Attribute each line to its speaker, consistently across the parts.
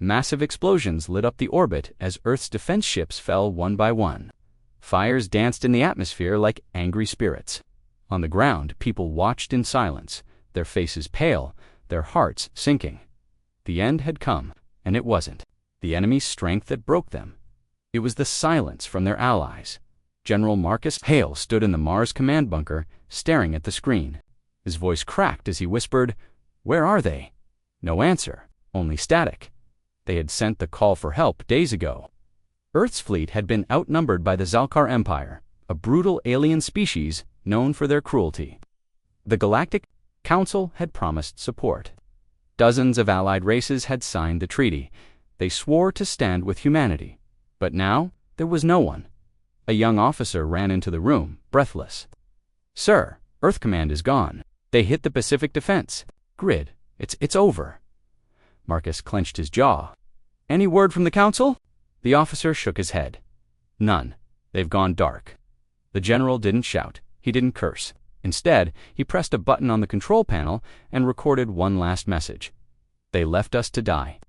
Speaker 1: Massive explosions lit up the orbit as Earth's defense ships fell one by one. Fires danced in the atmosphere like angry spirits. On the ground, people watched in silence, their faces pale, their hearts sinking. The end had come, and it wasn't the enemy's strength that broke them. It was the silence from their allies. General Marcus Hale stood in the Mars command bunker, staring at the screen. His voice cracked as he whispered, "Where are they?" No answer, only static. They had sent the call for help days ago. Earth's fleet had been outnumbered by the Zalkar Empire, a brutal alien species known for their cruelty. The Galactic Council had promised support. Dozens of allied races had signed the treaty. They swore to stand with humanity. But now, there was no one. A young officer ran into the room, breathless. "Sir, Earth Command is gone. They hit the Pacific Defense Grid. It's over." Marcus clenched his jaw. "Any word from the Council?" The officer shook his head. "None. They've gone dark." The general didn't shout. He didn't curse. Instead, he pressed a button on the control panel and recorded one last message. "They left us to die."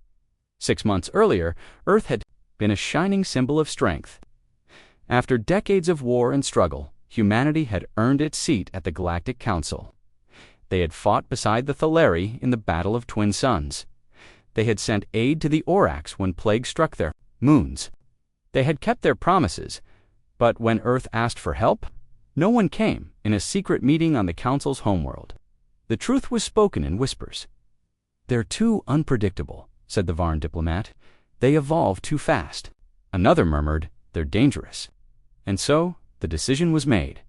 Speaker 1: 6 months earlier, Earth had been a shining symbol of strength. After decades of war and struggle, humanity had earned its seat at the Galactic Council. They had fought beside the Thaleri in the Battle of Twin Suns. They had sent aid to the Orax when plague struck their moons. They had kept their promises, but when Earth asked for help, no one came in a secret meeting on the Council's homeworld. The truth was spoken in whispers. "They're too unpredictable," said the Varn diplomat. "They evolve too fast." Another murmured, "They're dangerous." And so, the decision was made.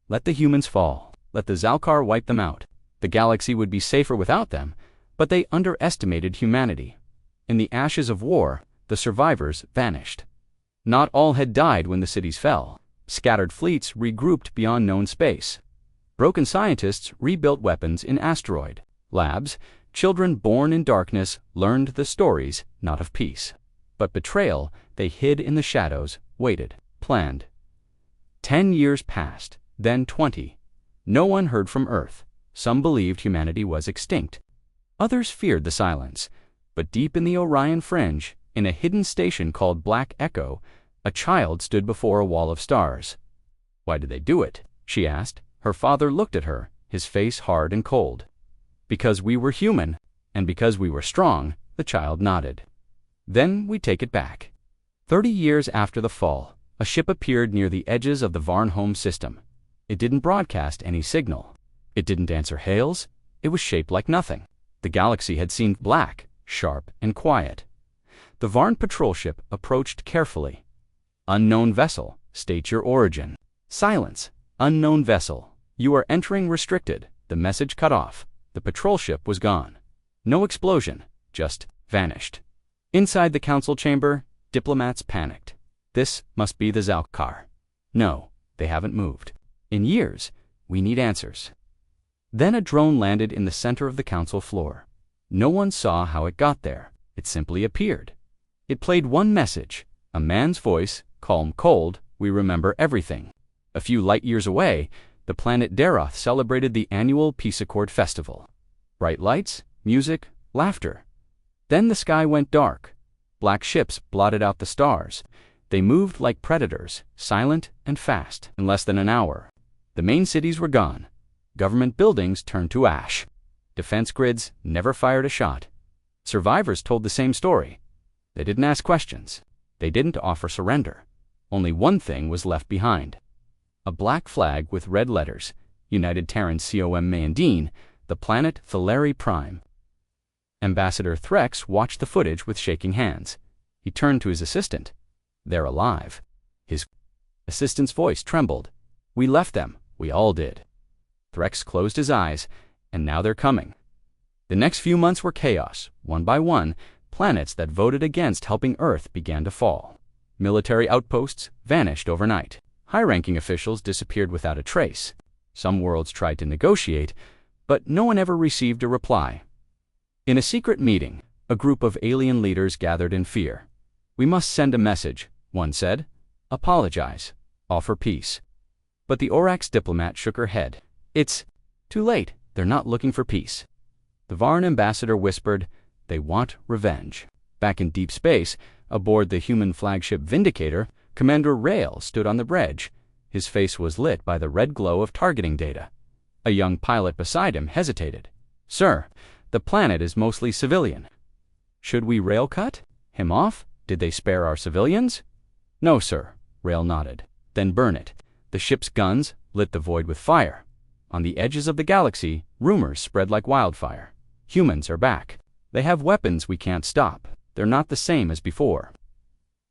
Speaker 1: Let the humans fall. Let the Zalkar wipe them out. The galaxy would be safer without them, but they underestimated humanity. In the ashes of war, the survivors vanished. Not all had died when the cities fell. Scattered fleets regrouped beyond known space. Broken scientists rebuilt weapons in asteroid labs. Children born in darkness learned the stories, not of peace. But betrayal, they hid in the shadows, waited, planned. 10 years passed, then 20. No one heard from Earth. Some believed humanity was extinct. Others feared the silence. But deep in the Orion fringe, in a hidden station called Black Echo, a child stood before a wall of stars. "Why did they do it?" she asked. Her father looked at her, his face hard and cold. "Because we were human, and because we were strong," the child nodded. "Then we take it back." 30 years after the fall, a ship appeared near the edges of the Varn home system. It didn't broadcast any signal. It didn't answer hails. It was shaped like nothing. The galaxy had seemed black, sharp, and quiet. The Varn patrol ship approached carefully. "Unknown vessel, state your origin." Silence. "Unknown vessel. You are entering restricted." The message cut off. The patrol ship was gone. No explosion, just vanished. Inside the council chamber, diplomats panicked. This must be the Zalkar. No, they haven't moved. In years, we need answers. Then a drone landed in the center of the council floor. No one saw how it got there. It simply appeared. It played one message, a man's voice, calm, cold, "We remember everything." A few light years away, the planet Daroth celebrated the annual Peace Accord Festival. Bright lights, music, laughter. Then the sky went dark. Black ships blotted out the stars. They moved like predators, silent and fast. In less than an hour, the main cities were gone. Government buildings turned to ash. Defense grids never fired a shot. Survivors told the same story. They didn't ask questions. They didn't offer surrender. Only one thing was left behind. A black flag with red letters, United Terran Com Mayandine, the planet Thaleri Prime. Ambassador Threx watched the footage with shaking hands. He turned to his assistant. "They're alive." His assistant's voice trembled. "We left them. We all did." Threx closed his eyes, and now they're coming. The next few months were chaos. One by one, planets that voted against helping Earth began to fall. Military outposts vanished overnight. High-ranking officials disappeared without a trace. Some worlds tried to negotiate, but no one ever received a reply. In a secret meeting, a group of alien leaders gathered in fear. "We must send a message," one said. "Apologize. Offer peace." But the Orax diplomat shook her head. "It's too late. They're not looking for peace." The Varn ambassador whispered, "They want revenge." Back in deep space, aboard the human flagship Vindicator, Commander Rail stood on the bridge. His face was lit by the red glow of targeting data. A young pilot beside him hesitated. "Sir, the planet is mostly civilian. Should we rail cut him off? Did they spare our civilians?" "No, sir," Rail nodded. "Then burn it." The ship's guns lit the void with fire. On the edges of the galaxy, rumors spread like wildfire. Humans are back. They have weapons we can't stop. They're not the same as before.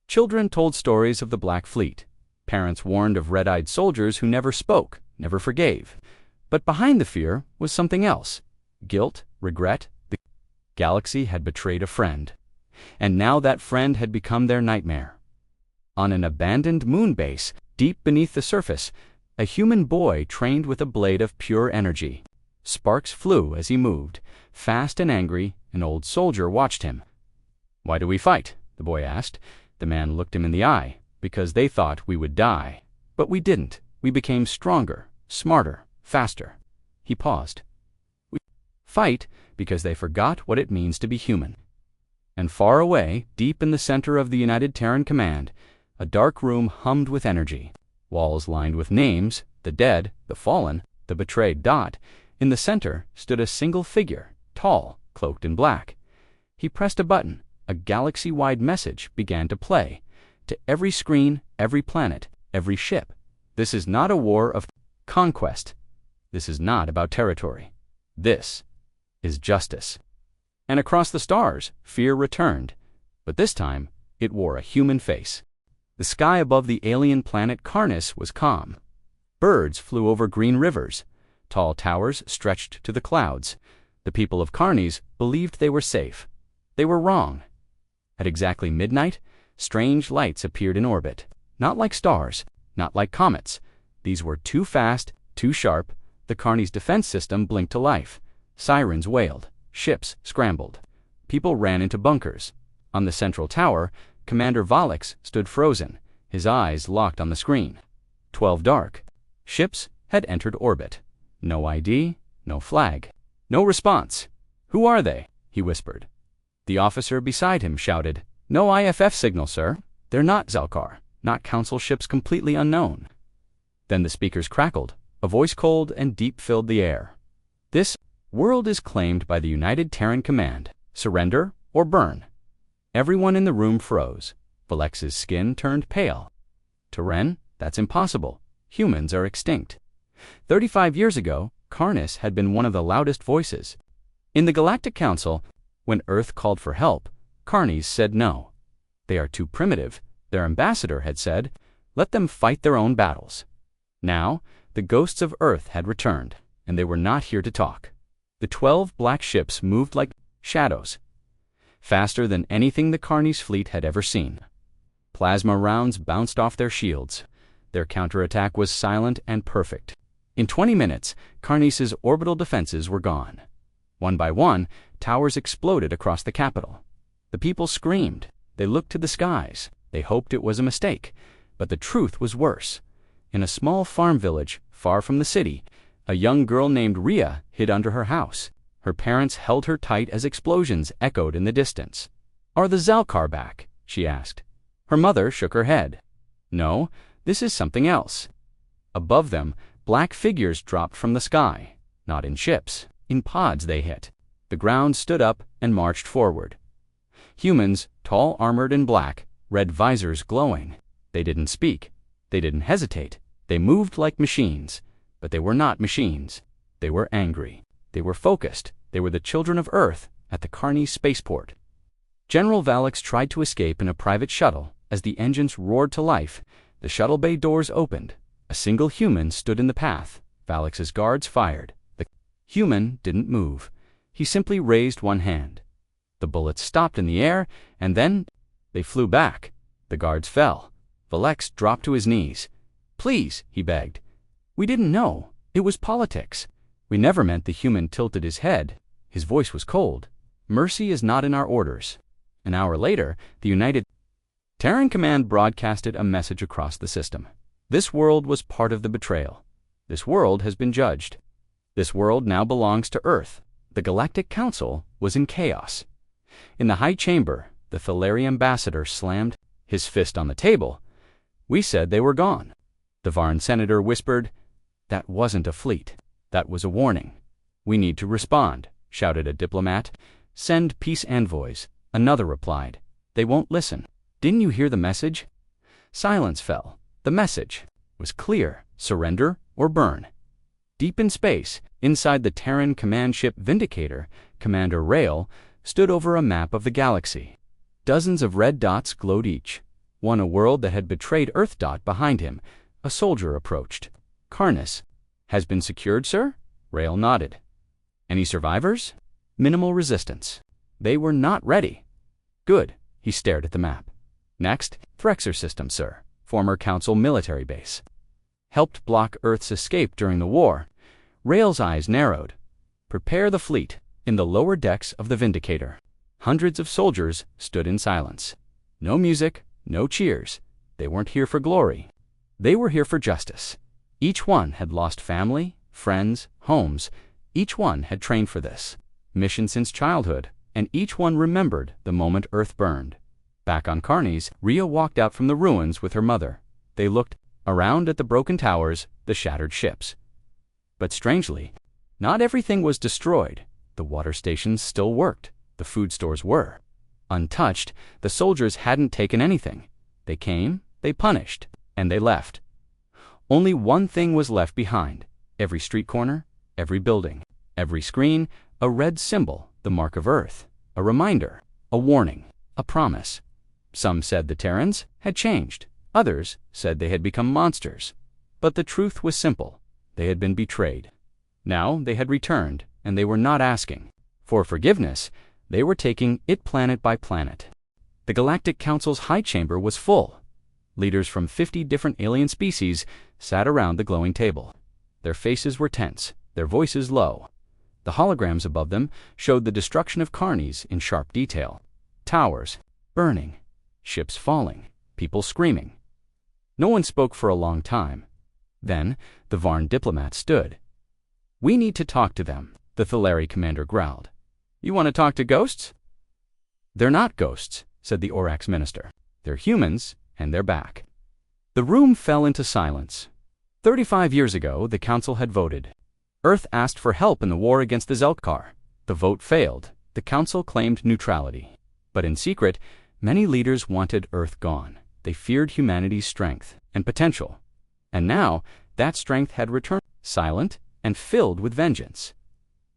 Speaker 1: Children told stories of the Black Fleet. Parents warned of red-eyed soldiers who never spoke, never forgave. But behind the fear was something else. Guilt, regret. The galaxy had betrayed a friend. And now that friend had become their nightmare. On an abandoned moon base, deep beneath the surface, a human boy trained with a blade of pure energy. Sparks flew as he moved. Fast and angry, an old soldier watched him. "Why do we fight?" the boy asked. The man looked him in the eye. "Because they thought we would die. But we didn't. We became stronger, smarter, faster." He paused. "We fight because they forgot what it means to be human." And far away, deep in the center of the United Terran Command, a dark room hummed with energy. Walls lined with names, the dead, the fallen, the betrayed dot. In the center stood a single figure, tall, cloaked in black. He pressed a button. A galaxy-wide message began to play. To every screen, every planet, every ship. This is not a war of conquest. This is not about territory. This is justice. And across the stars, fear returned. But this time, it wore a human face. The sky above the alien planet Karnis was calm. Birds flew over green rivers. Tall towers stretched to the clouds. The people of Karnis believed they were safe. They were wrong. At exactly midnight, strange lights appeared in orbit. Not like stars, not like comets. These were too fast, too sharp. The Karnis defense system blinked to life. Sirens wailed. Ships scrambled. People ran into bunkers. On the central tower, Commander Valix stood frozen, his eyes locked on the screen. 12 dark. Ships had entered orbit. No ID, no flag, no response. "Who are they?" he whispered. The officer beside him shouted, "No IFF signal, sir. They're not Zalkar, not council ships completely unknown." Then the speakers crackled. A voice cold and deep filled the air. "This world is claimed by the United Terran Command. Surrender or burn." Everyone in the room froze. Valex's skin turned pale. "Terran, that's impossible. Humans are extinct." 35 years ago, Karnis had been one of the loudest voices. In the Galactic Council, when Earth called for help, Karnis said no. "They are too primitive," their ambassador had said. "Let them fight their own battles." Now, the ghosts of Earth had returned, and they were not here to talk. The 12 black ships moved like shadows, faster than anything the Karnis fleet had ever seen. Plasma rounds bounced off their shields. Their counterattack was silent and perfect. In 20 minutes, Karnis's orbital defenses were gone. One by one, towers exploded across the capital. The people screamed. They looked to the skies. They hoped it was a mistake. But the truth was worse. In a small farm village, far from the city, a young girl named Rhea hid under her house. Her parents held her tight as explosions echoed in the distance. "Are the Zalkar back?" she asked. Her mother shook her head. "No, this is something else." Above them, black figures dropped from the sky. Not in ships. In pods they hit. The ground stood up and marched forward. Humans, tall, armored in black, red visors glowing. They didn't speak. They didn't hesitate. They moved like machines. But they were not machines. They were angry. They were focused. They were the children of Earth at the Karnis spaceport. General Valix tried to escape in a private shuttle. As the engines roared to life, the shuttle bay doors opened. A single human stood in the path. Valix's guards fired. The human didn't move. He simply raised one hand. The bullets stopped in the air, and then they flew back. The guards fell. Valix dropped to his knees. "Please," he begged. "We didn't know. It was politics." "We never meant." The human tilted his head. His voice was cold. "Mercy is not in our orders." An hour later, the United Terran Command broadcasted a message across the system. This world was part of the betrayal. This world has been judged. This world now belongs to Earth. The Galactic Council was in chaos. In the High Chamber, The Thalari ambassador slammed his fist on the table. "We said they were gone." The Varn senator whispered, "That wasn't a fleet. That was a warning." "We need to respond," shouted a diplomat. "Send peace envoys." Another replied, "They won't listen." "Didn't you hear the message?" Silence fell. The message was clear: surrender or burn. Deep in space, inside the Terran command ship Vindicator, Commander Rail stood over a map of the galaxy. Dozens of red dots glowed each. One a world that had betrayed Earth. Behind him, a soldier approached. "Karnas has been secured, sir?" Rail nodded. "Any survivors?" "Minimal resistance. They were not ready." "Good." He stared at the map. "Next, Threxer system, sir. Former Council military base. Helped block Earth's escape during the war." Rail's eyes narrowed. "Prepare the fleet." In the lower decks of the Vindicator, hundreds of soldiers stood in silence. No music, no cheers. They weren't here for glory. They were here for justice. Each one had lost family, friends, homes. Each one had trained for this mission since childhood, and each one remembered the moment Earth burned. Back on Carnes, Rhea walked out from the ruins with her mother. They looked around at the broken towers, the shattered ships. But strangely, not everything was destroyed. The water stations still worked. The food stores were. Untouched, the soldiers hadn't taken anything. They came, they punished, and they left. Only one thing was left behind. Every street corner, every building, every screen, a red symbol, the mark of Earth. A reminder, a warning, a promise. Some said the Terrans had changed. Others said they had become monsters. But the truth was simple. They had been betrayed. Now they had returned, and they were not asking for forgiveness. They were taking it planet by planet. The Galactic Council's high chamber was full. Leaders from 50 different alien species sat around the glowing table. Their faces were tense, their voices low. The holograms above them showed the destruction of Carnes in sharp detail. Towers burning, ships falling, people screaming. No one spoke for a long time. Then the Varn diplomat stood. "We need to talk to them," the Thalari commander growled. "You want to talk to ghosts?" "They're not ghosts," said the Orax minister. "They're humans, and they're back." The room fell into silence. 35 years ago, the council had voted. Earth asked for help in the war against the Zelkar. The vote failed. The council claimed neutrality. But in secret, many leaders wanted Earth gone. They feared humanity's strength and potential. And now, that strength had returned, silent and filled with vengeance.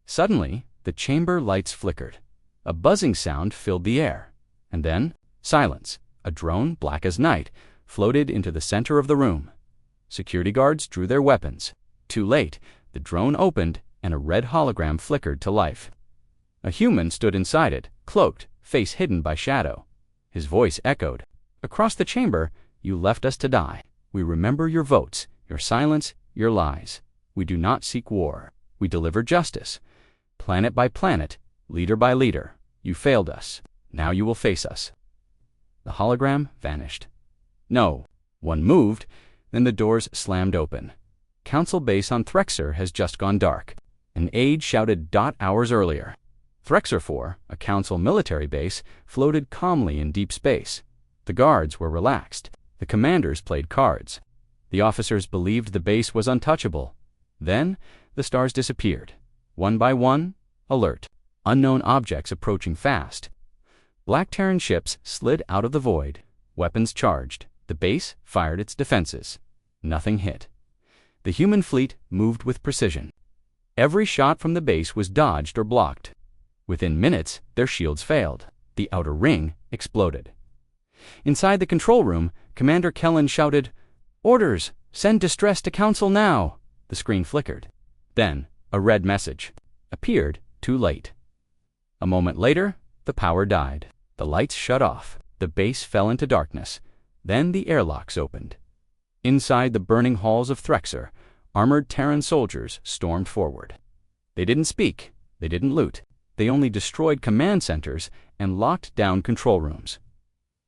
Speaker 1: Suddenly, the chamber lights flickered. A buzzing sound filled the air. And then, silence. A drone, black as night, floated into the center of the room. Security guards drew their weapons. Too late, the drone opened, and a red hologram flickered to life. A human stood inside it, cloaked, face hidden by shadow. His voice echoed. "Across the chamber, you left us to die. We remember your votes, your silence, your lies. We do not seek war. We deliver justice. Planet by planet, leader by leader, you failed us. Now you will face us." The hologram vanished. No. One moved, then the doors slammed open. Council base on Threxer has just gone dark. An aide shouted hours earlier. Threxer 4, a council military base, floated calmly in deep space. The guards were relaxed. The commanders played cards. The officers believed the base was untouchable. Then, the stars disappeared. One by one, alert. Unknown objects approaching fast. Black Terran ships slid out of the void. Weapons charged. The base fired its defenses. Nothing hit. The human fleet moved with precision. Every shot from the base was dodged or blocked. Within minutes, their shields failed. The outer ring exploded. Inside the control room, Commander Kellen shouted, "Orders! Send distress to Council now!" The screen flickered. Then, a red message appeared too late. A moment later, the power died. The lights shut off. The base fell into darkness. Then the airlocks opened. Inside the burning halls of Threxer, armored Terran soldiers stormed forward. They didn't speak. They didn't loot. They only destroyed command centers and locked down control rooms.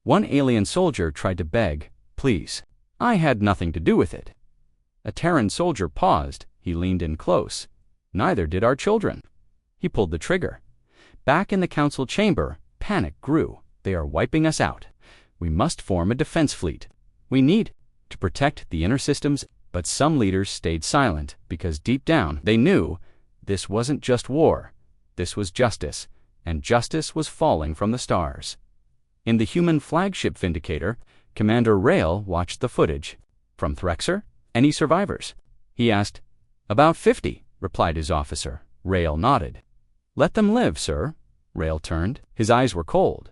Speaker 1: One alien soldier tried to beg, "Please, I had nothing to do with it." A Terran soldier paused. He leaned in close. "Neither did our children." He pulled the trigger. Back in the council chamber, panic grew. They are wiping us out. We must form a defense fleet. We need to protect the inner systems." But some leaders stayed silent because deep down they knew this wasn't just war. This was justice, and justice was falling from the stars. In the human flagship Vindicator, Commander Rail watched the footage. "From Threxer? Any survivors?" he asked. "About 50, replied his officer. Rail nodded. "Let them live, sir." Rail turned. His eyes were cold.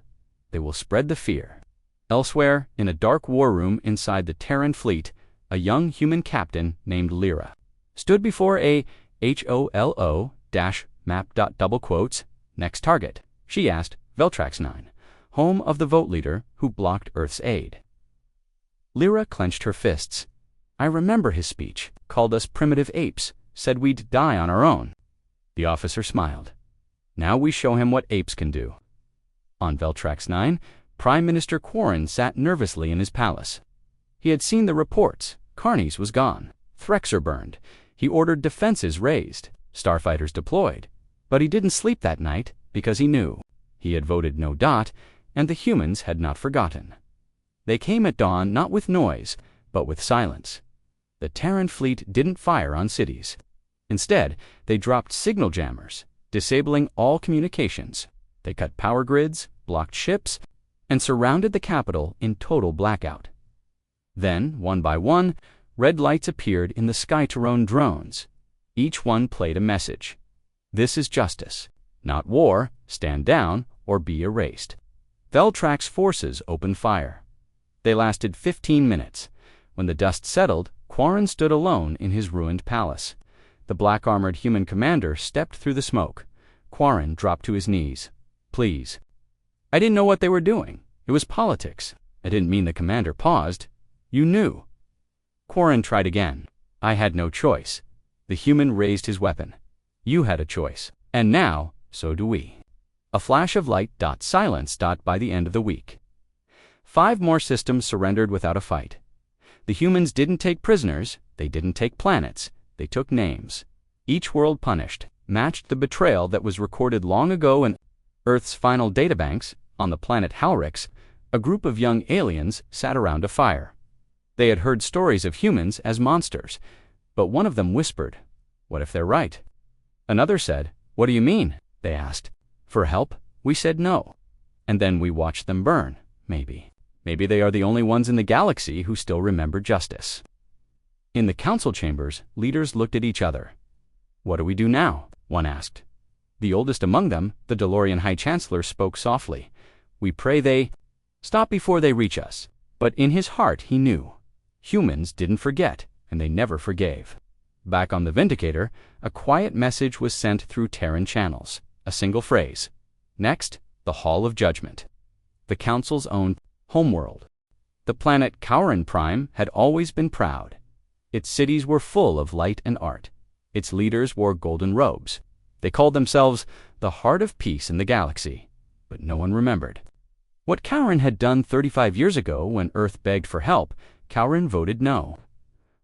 Speaker 1: "They will spread the fear." Elsewhere, in a dark war room inside the Terran fleet, a young human captain named Lyra stood before a HOLO-map. Next target, she asked. "Veltrax 9, home of the vote leader who blocked Earth's aid." Lyra clenched her fists. "I remember his speech. Called us primitive apes. Said we'd die on our own." The officer smiled. "Now we show him what apes can do." On Veltrax 9, Prime Minister Quarren sat nervously in his palace. He had seen the reports. Carnes was gone. Threxer burned. He ordered defenses raised. Starfighters deployed. But he didn't sleep that night because he knew. He had voted no dot, and the humans had not forgotten. They came at dawn not with noise, but with silence. The Terran fleet didn't fire on cities. Instead, they dropped signal jammers, disabling all communications. They cut power grids, blocked ships, and surrounded the capital in total blackout. Then, one by one, red lights appeared in the Skyterone drones. Each one played a message. This is justice. Not war. Stand down or be erased. Veltrax forces opened fire. They lasted 15 minutes. When the dust settled, Quarren stood alone in his ruined palace. The black-armored human commander stepped through the smoke. Quarren dropped to his knees. "Please." "I didn't know what they were doing. It was politics." "I didn't mean." The commander paused. "You knew." Quarren tried again. "I had no choice." The human raised his weapon. "You had a choice. And now, so do we." A flash of light. Silence. By the end of the week, 5 more systems surrendered without a fight. The humans didn't take prisoners. They didn't take planets. They took names. Each world punished matched the betrayal that was recorded long ago in Earth's final databanks. On the planet Halrix, a group of young aliens sat around a fire. They had heard stories of humans as monsters, but one of them whispered, "What if they're right?" Another said, "What do you mean?" They asked. For help, we said no. And then we watched them burn. Maybe they are the only ones in the galaxy who still remember justice. In the council chambers, leaders looked at each other. "What do we do now?" one asked. The oldest among them, the DeLorean High Chancellor, spoke softly. "We pray they stop before they reach us." But in his heart he knew. Humans didn't forget, and they never forgave. Back on the Vindicator, a quiet message was sent through Terran channels. A single phrase. Next, the Hall of Judgment. The Council's own homeworld. The planet Kaurin Prime had always been proud. Its cities were full of light and art. Its leaders wore golden robes. They called themselves the heart of peace in the galaxy. But no one remembered. What Kaurin had done 35 years ago when Earth begged for help, Kaurin voted no.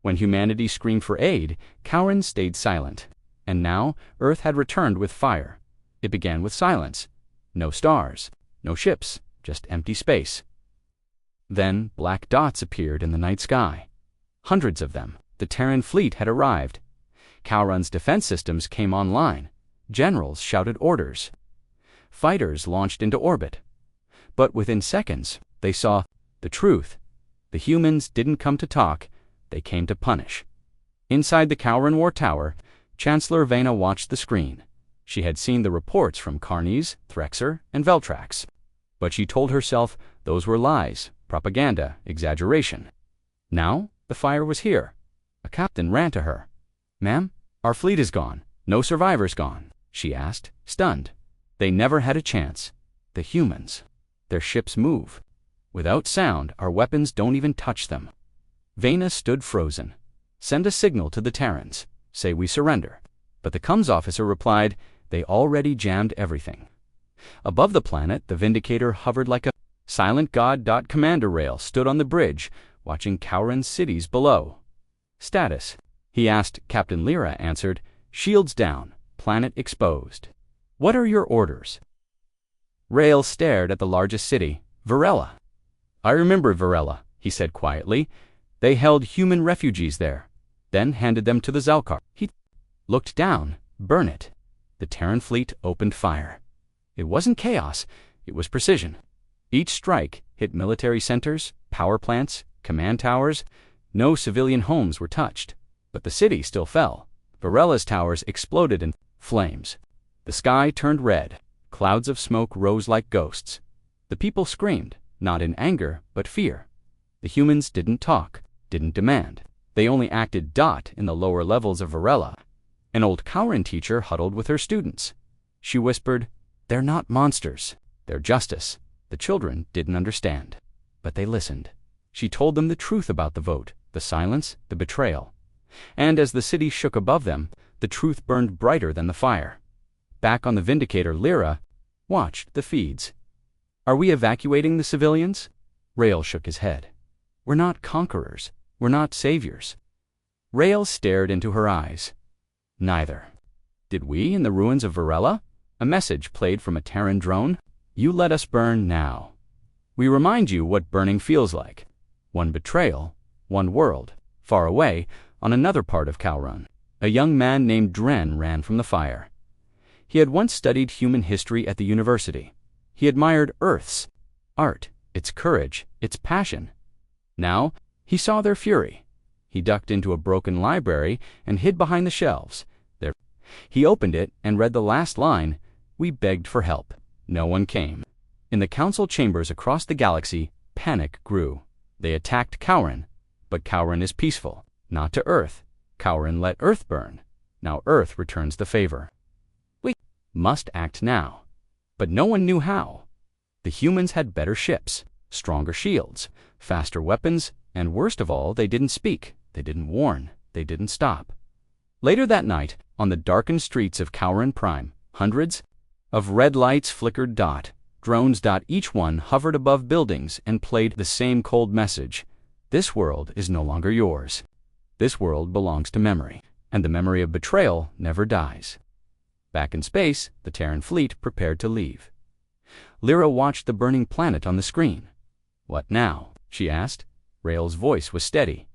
Speaker 1: When humanity screamed for aid, Kaurin stayed silent. And now Earth had returned with fire. It began with silence. No stars, no ships, just empty space. Then black dots appeared in the night sky. Hundreds of them. The Terran fleet had arrived. Kaurin's defense systems came online. Generals shouted orders. Fighters launched into orbit. But within seconds, they saw the truth. The humans didn't come to talk. They came to punish. Inside the Kaurin War Tower, Chancellor Vena watched the screen. She had seen the reports from Carnes, Threxer, and Veltrax. But she told herself those were lies, propaganda, exaggeration. Now, the fire was here. A captain ran to her. "Ma'am, our fleet is gone. No survivors gone," she asked, stunned. They never had a chance. The humans. Their ships move. Without sound, our weapons don't even touch them. Vena stood frozen. "Send a signal to the Terrans. Say we surrender." But the comms officer replied, "They already jammed everything." Above the planet, the Vindicator hovered like a silent god. Commander Rail stood on the bridge, watching Kaurin's cities below. "Status?" he asked. Captain Lyra answered, "Shields down, planet exposed." "What are your orders?" Rael stared at the largest city, Varela. I remember Varela, he said quietly. They held human refugees there, then handed them to the Zalkar. He looked down. Burn it. The Terran fleet opened fire. It wasn't chaos, it was precision. Each strike hit military centers, power plants, command towers. No civilian homes were touched, but the city still fell. Varela's towers exploded in flames. The sky turned red. Clouds of smoke rose like ghosts. The people screamed, not in anger, but fear. The humans didn't talk, didn't demand. They only acted. In the lower levels of Varela, an old Kauran teacher huddled with her students. She whispered, "They're not monsters. They're justice." The children didn't understand, but they listened. She told them the truth about the vote, the silence, the betrayal. And as the city shook above them, the truth burned brighter than the fire. Back on the Vindicator, Lyra watched the feeds. Are we evacuating the civilians? Rael shook his head. We're not conquerors. We're not saviors. Rael stared into her eyes. Neither. Did we in the ruins of Varela? A message played from a Terran drone. You let us burn now. We remind you what burning feels like. One betrayal, one world. Far away, on another part of Kauran, a young man named Dren ran from the fire. He had once studied human history at the university. He admired Earth's art, its courage, its passion. Now, he saw their fury. He ducked into a broken library and hid behind the shelves. There, he opened it and read the last line, "We begged for help. No one came." In the council chambers across the galaxy, panic grew. They attacked Kauran, but Kauran is peaceful. Not to Earth. Kauran let Earth burn. Now Earth returns the favor. We must act now. But no one knew how. The humans had better ships, stronger shields, faster weapons, and worst of all, they didn't speak, they didn't warn, they didn't stop. Later that night, on the darkened streets of Kauran Prime, hundreds of red lights flickered. Drones. Each one hovered above buildings and played the same cold message. This world is no longer yours. This world belongs to memory, and the memory of betrayal never dies. Back in space, the Terran fleet prepared to leave. Lyra watched the burning planet on the screen. What now? She asked. Rael's voice was steady.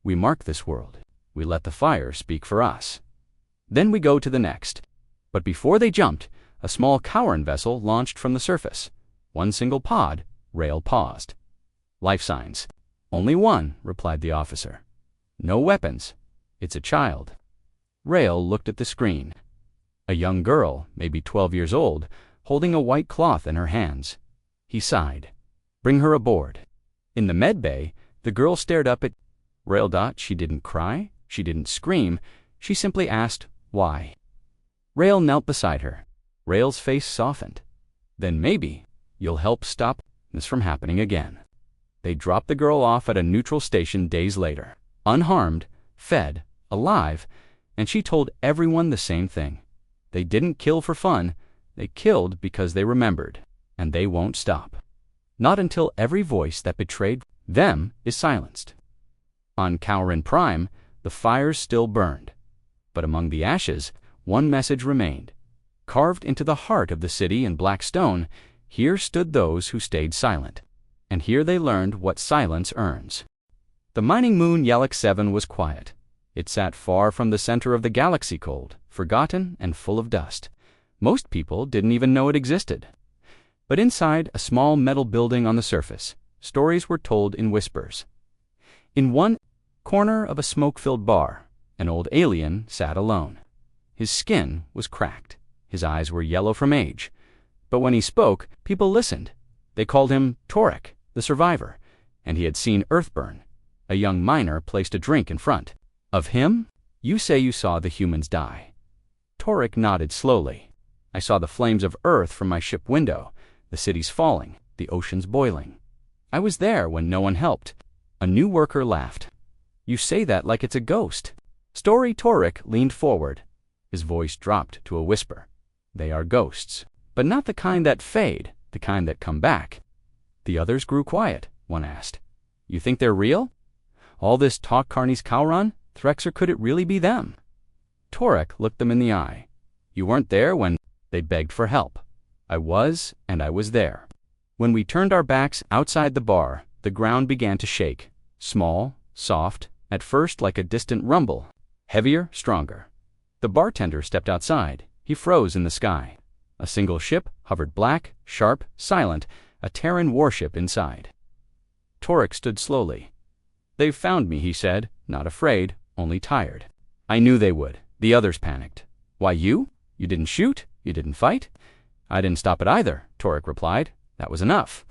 Speaker 1: We mark this world. We let the fire speak for us. Then we go to the next. But before they jumped, a small Kauran vessel launched from the surface. One single pod. Rael paused. Life signs. Only one, replied the officer. No weapons. It's a child. Rael looked at the screen. A young girl, maybe 12 years old, holding a white cloth in her hands. He sighed. Bring her aboard. In the med bay, the girl stared up at Rael. She didn't cry. She didn't scream. She simply asked, why? Rael knelt beside her. Rael's face softened. Then maybe you'll help stop this from happening again. They dropped the girl off at a neutral station days later, unharmed, fed, alive, and she told everyone the same thing. They didn't kill for fun, they killed because they remembered, and they won't stop. Not until every voice that betrayed them is silenced. On Kauran Prime, the fires still burned, but among the ashes, one message remained. Carved into the heart of the city in black stone, here stood those who stayed silent, and here they learned what silence earns. The mining moon Yalak 7 was quiet. It sat far from the center of the galaxy, cold, forgotten, and full of dust. Most people didn't even know it existed. But inside a small metal building on the surface, stories were told in whispers. In one corner of a smoke-filled bar, an old alien sat alone. His skin was cracked. His eyes were yellow from age. But when he spoke, people listened. They called him Torek, the survivor, and he had seen Earth burn. A young miner placed a drink in front of him. You say you saw the humans die. Torek nodded slowly. I saw the flames of Earth from my ship window, the cities falling, the oceans boiling. I was there when no one helped. A new worker laughed. You say that like it's a ghost. Story. Torek leaned forward. His voice dropped to a whisper. They are ghosts, but not the kind that fade, the kind that come back. The others grew quiet. One asked, you think they're real? All this talk Carney's Kauran? Threx, or could it really be them? Torek looked them in the eye. You weren't there when they begged for help. I was, and I was there. When we turned our backs outside the bar, the ground began to shake. Small, soft, at first like a distant rumble. Heavier, stronger. The bartender stepped outside. He froze in the sky. A single ship hovered black, sharp, silent, a Terran warship inside. Torek stood slowly. "They've found me," he said, not afraid, only tired. "I knew they would." The others panicked. "Why you? You didn't shoot? You didn't fight?" "I didn't stop it either," Torek replied. "That was enough."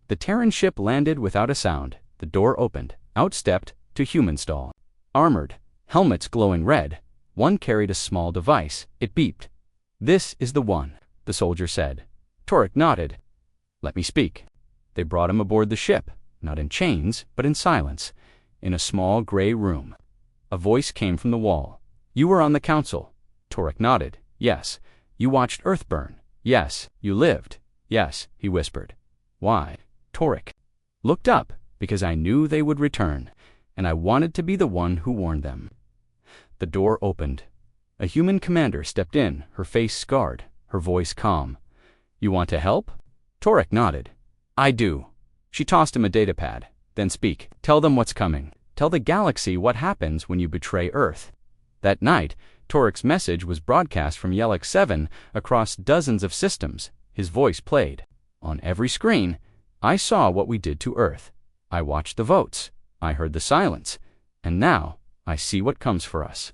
Speaker 1: The Terran ship landed without a sound. The door opened. Out stepped two human stall. Armored, helmets glowing red. One carried a small device. It beeped. "This is the one," the soldier said. Torek nodded. "Let me speak." They brought him aboard the ship, not in chains, but in silence, in a small gray room. A voice came from the wall. "You were on the council." Torek nodded. "Yes." "You watched Earth burn." "Yes." "You lived." "Yes," he whispered. "Why?" Torek looked up, because I knew they would return, and I wanted to be the one who warned them. The door opened. A human commander stepped in, her face scarred, her voice calm. "You want to help?" Torek nodded. "I do." She tossed him a datapad. "Then speak. Tell them what's coming. Tell the galaxy what happens when you betray Earth." That night, Torek's message was broadcast from Yellock 7 across dozens of systems. His voice played. On every screen, I saw what we did to Earth. I watched the votes. I heard the silence. And now, I see what comes for us.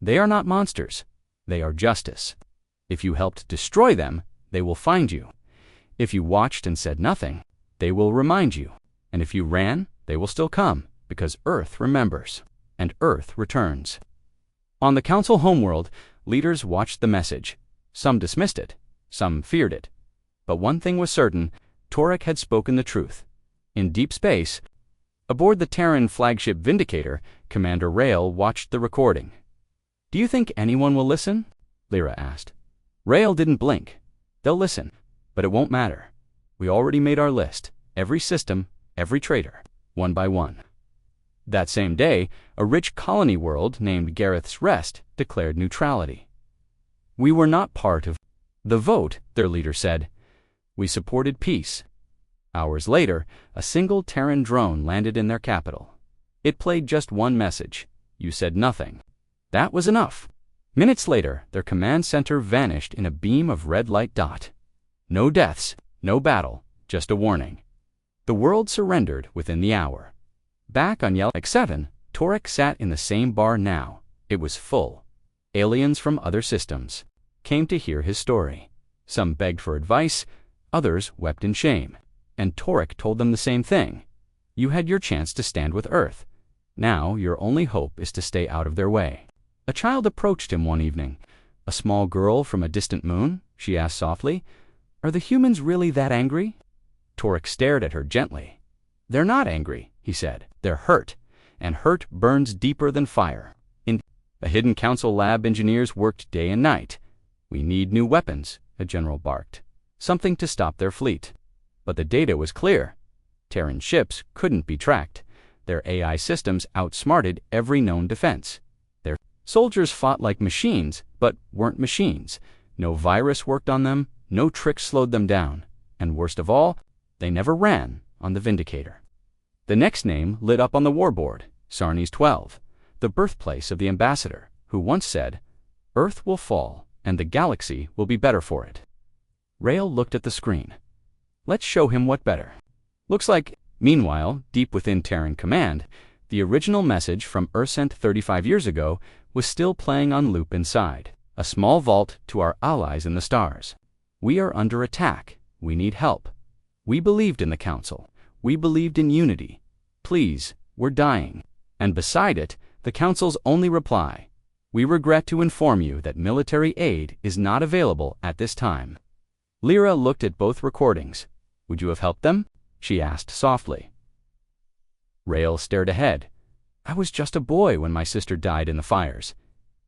Speaker 1: They are not monsters. They are justice. If you helped destroy them, they will find you. If you watched and said nothing, they will remind you. And if you ran, they will still come, because Earth remembers, and Earth returns. On the Council homeworld, leaders watched the message. Some dismissed it. Some feared it. But one thing was certain, Torek had spoken the truth. In deep space, aboard the Terran flagship Vindicator, Commander Rael watched the recording. "Do you think anyone will listen?" Lyra asked. Rael didn't blink. "They'll listen, but it won't matter. We already made our list. Every system, every traitor, one by one." That same day, a rich colony world named Gareth's Rest declared neutrality. "We were not part of the vote," their leader said. "We supported peace." Hours later, a single Terran drone landed in their capital. It played just one message. You said nothing. That was enough. Minutes later, their command center vanished in a beam of red light dot. No deaths, no battle, just a warning. The world surrendered within the hour. Back on Yellock 7, Torek sat in the same bar now. It was full. Aliens from other systems came to hear his story. Some begged for advice, others wept in shame. And Torek told them the same thing. You had your chance to stand with Earth. Now your only hope is to stay out of their way. A child approached him one evening. A small girl from a distant moon, she asked softly, "Are the humans really that angry?" Torek stared at her gently. "They're not angry," he said. "They're hurt, and hurt burns deeper than fire." In a hidden council lab, engineers worked day and night. "We need new weapons," a general barked. "Something to stop their fleet." But the data was clear. Terran ships couldn't be tracked. Their AI systems outsmarted every known defense. Their soldiers fought like machines, but weren't machines. No virus worked on them, no trick slowed them down. And worst of all, they never ran on the Vindicator. The next name lit up on the warboard, Sarnes 12, the birthplace of the ambassador, who once said, "Earth will fall, and the galaxy will be better for it." Rael looked at the screen. Let's show him what better. Looks like, meanwhile, deep within Terran command, the original message from Ursent 35 years ago was still playing on loop inside. A small vault to our allies in the stars. We are under attack. We need help. We believed in the Council. We believed in unity. Please, we're dying. And beside it, the Council's only reply. We regret to inform you that military aid is not available at this time. Lyra looked at both recordings. Would you have helped them? She asked softly. Rael stared ahead. I was just a boy when my sister died in the fires.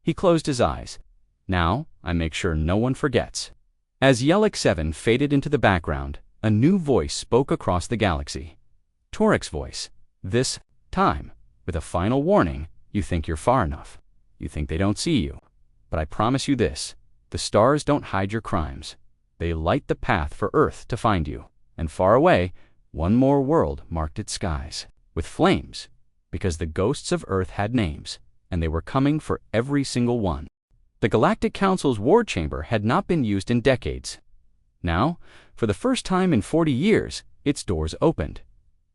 Speaker 1: He closed his eyes. Now, I make sure no one forgets. As Yellock 7 faded into the background, a new voice spoke across the galaxy. Torek's voice. This time, with a final warning, you think you're far enough. You think they don't see you. But I promise you this, the stars don't hide your crimes. They light the path for Earth to find you. And far away, one more world marked its skies with flames, because the ghosts of Earth had names, and they were coming for every single one. The Galactic Council's war chamber had not been used in decades. Now, for the first time in 40 years, its doors opened.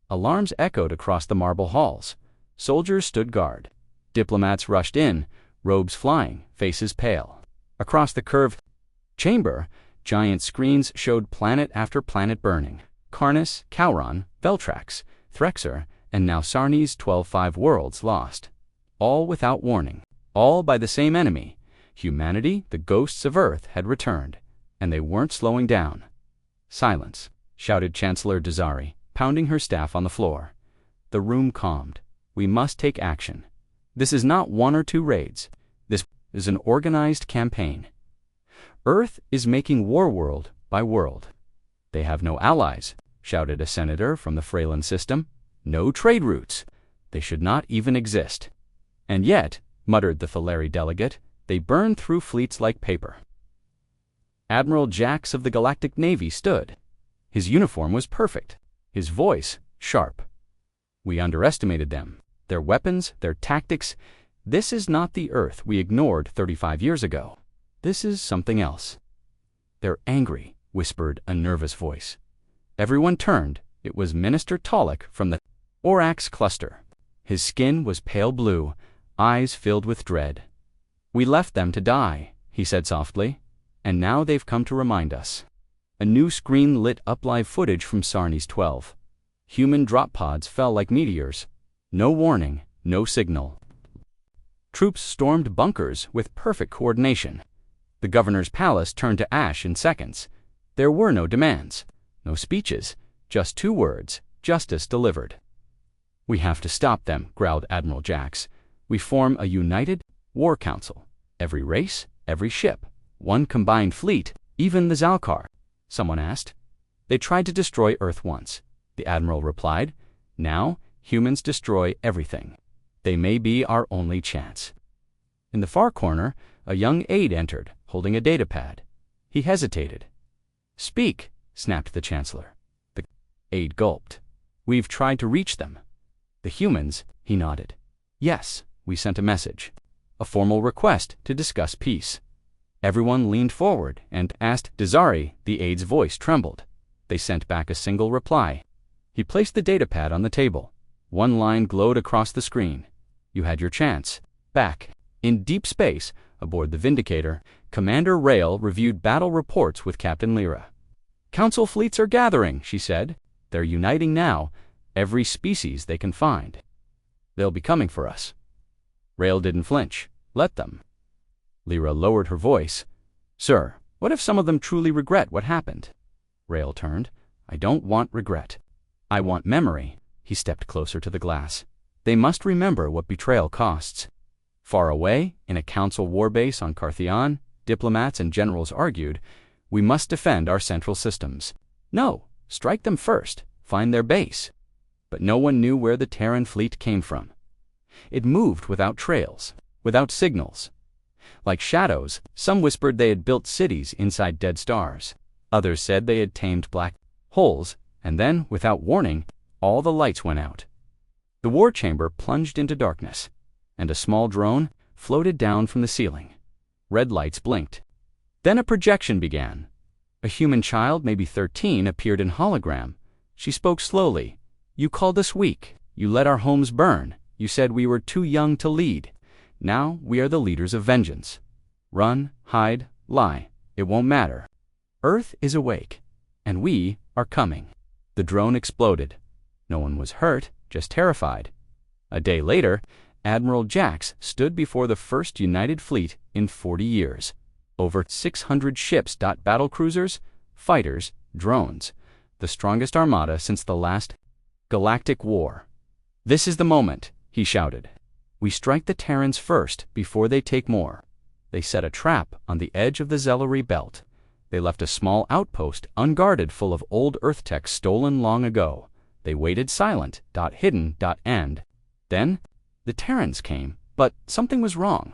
Speaker 1: Alarms echoed across the marble halls. Soldiers stood guard. Diplomats rushed in, robes flying, faces pale. Across the curved chamber, giant screens showed planet after planet burning. Karnas, Kauron, Veltrax, Threxer, and now Sarni's 12-5 worlds lost. All without warning. All by the same enemy. Humanity, the ghosts of Earth, had returned, and they weren't slowing down. "Silence," shouted Chancellor Dazari, pounding her staff on the floor. The room calmed. "We must take action. This is not one or two raids. This is an organized campaign. Earth is making war world by world." "They have no allies," shouted a senator from the Freyland system. "No trade routes. They should not even exist." "And yet," muttered the Thaleri delegate, "they burn through fleets like paper." Admiral Jax of the Galactic Navy stood. His uniform was perfect, his voice sharp. "We underestimated them. Their weapons, their tactics. This is not the Earth we ignored 35 years ago. This is something else." "They're angry," whispered a nervous voice. Everyone turned. It was Minister Tolek from the Orax cluster. His skin was pale blue, eyes filled with dread. "We left them to die," he said softly, "and now they've come to remind us." A new screen lit up live footage from Sarni's 12. Human drop pods fell like meteors. No warning, no signal. Troops stormed bunkers with perfect coordination. The governor's palace turned to ash in seconds. There were no demands, no speeches, just 2 words, justice delivered. "We have to stop them," growled Admiral Jax. "We form a united war council. Every race, every ship, one combined fleet, even the Zalkar." Someone asked. "They tried to destroy Earth once," the admiral replied. "Now, humans destroy everything. They may be our only chance." In the far corner, a young aide entered, holding a datapad. He hesitated. "Speak," snapped the Chancellor. The aide gulped. "We've tried to reach them." "The humans," he nodded. "Yes, we sent a message. A formal request to discuss peace." Everyone leaned forward and asked Dazari. The aide's voice trembled. They sent back a single reply. He placed the datapad on the table. One line glowed across the screen. "You had your chance." Back in deep space, aboard the Vindicator, Commander Rail reviewed battle reports with Captain Lyra. "Council fleets are gathering," she said. "They're uniting now, every species they can find. They'll be coming for us." Rail didn't flinch. "Let them." Lyra lowered her voice. "Sir, what if some of them truly regret what happened?" Rail turned. "I don't want regret. I want memory." He stepped closer to the glass. "They must remember what betrayal costs." Far away, in a council warbase on Carthion, diplomats and generals argued, "We must defend our central systems." "No, strike them first. Find their base." But no one knew where the Terran fleet came from. It moved without trails, without signals. Like shadows, some whispered they had built cities inside dead stars. Others said they had tamed black holes, and then, without warning, all the lights went out. The war chamber plunged into darkness, and a small drone floated down from the ceiling. Red lights blinked. Then a projection began. A human child, maybe 13, appeared in hologram. She spoke slowly. "You called us weak. You let our homes burn. You said we were too young to lead. Now we are the leaders of vengeance. Run, hide, lie. It won't matter. Earth is awake, and we are coming." The drone exploded. No one was hurt, just terrified. A day later, Admiral Jax stood before the first United Fleet in 40 years. Over 600 ships, battlecruisers, fighters, drones. The strongest armada since the last galactic war. "This is the moment," he shouted. "We strike the Terrans first before they take more." They set a trap on the edge of the Zellery belt. They left a small outpost unguarded full of old Earth tech stolen long ago. They waited silent, hidden, and then the Terrans came, but something was wrong.